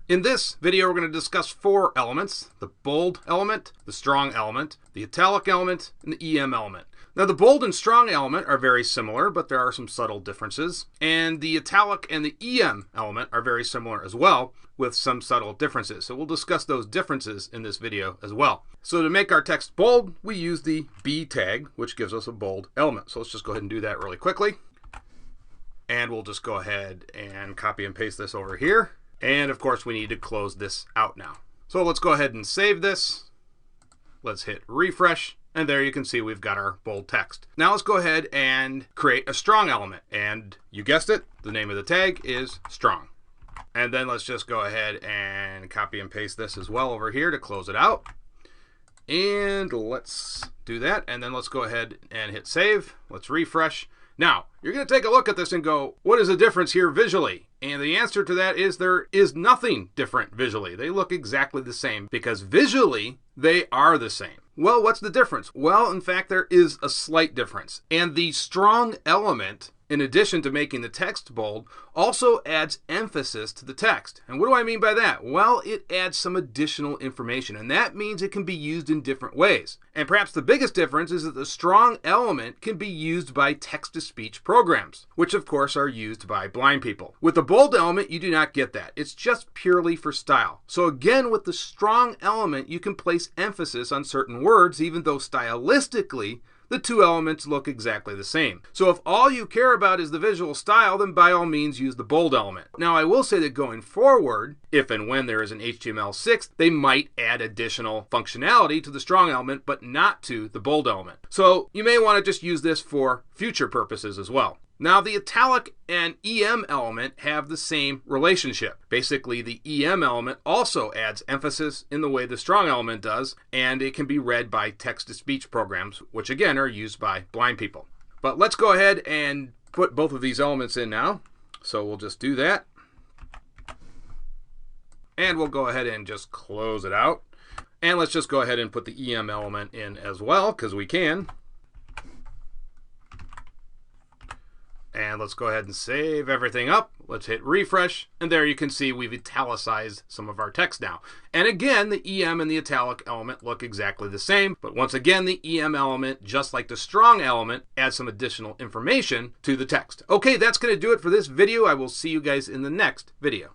In this video, we're going to discuss 4 elements: the bold element, the strong element, the italic element, and the EM element. Now, the bold and strong element are very similar, but there are some subtle differences. And the italic and the EM element are very similar as well, with some subtle differences. So we'll discuss those differences in this video as well. So to make our text bold, we use the B tag, which gives us a bold element. So let's just go ahead and do that really quickly. And we'll just go ahead and copy and paste this over here. And of course, we need to close this out now. So let's go ahead and save this. Let's hit refresh. And there you can see we've got our bold text. Now let's go ahead and create a strong element. And you guessed it, the name of the tag is strong. And then let's just go ahead and copy and paste this as well over here to close it out. And let's do that. And then let's go ahead and hit save. Let's refresh. Now, you're going to take a look at this and go, what is the difference here visually? And the answer to that is there is nothing different visually. They look exactly the same because visually they are the same. Well, what's the difference? Well, in fact, there is a slight difference. And the strong element, in addition to making the text bold, also adds emphasis to the text. And what do I mean by that? Well, it adds some additional information, and that means it can be used in different ways. And perhaps the biggest difference is that the strong element can be used by text-to-speech programs, which of course are used by blind people. With the bold element, you do not get that. It's just purely for style. So again, with the strong element, you can place emphasis on certain words, even though stylistically, the two elements look exactly the same. So if all you care about is the visual style, then by all means use the bold element. Now I will say that going forward, if and when there is an HTML6, they might add additional functionality to the strong element, but not to the bold element. So you may want to just use this for future purposes as well. Now the italic and EM element have the same relationship. Basically, the EM element also adds emphasis in the way the strong element does, and it can be read by text-to-speech programs, which again are used by blind people. But let's go ahead and put both of these elements in now. So we'll just do that. And we'll go ahead and just close it out. And let's just go ahead and put the EM element in as well, because we can. And let's go ahead and save everything up. Let's hit refresh. And there you can see we've italicized some of our text now. And again, the EM and the italic element look exactly the same. But once again, the EM element, just like the strong element, adds some additional information to the text. Okay, that's going to do it for this video. I will see you guys in the next video.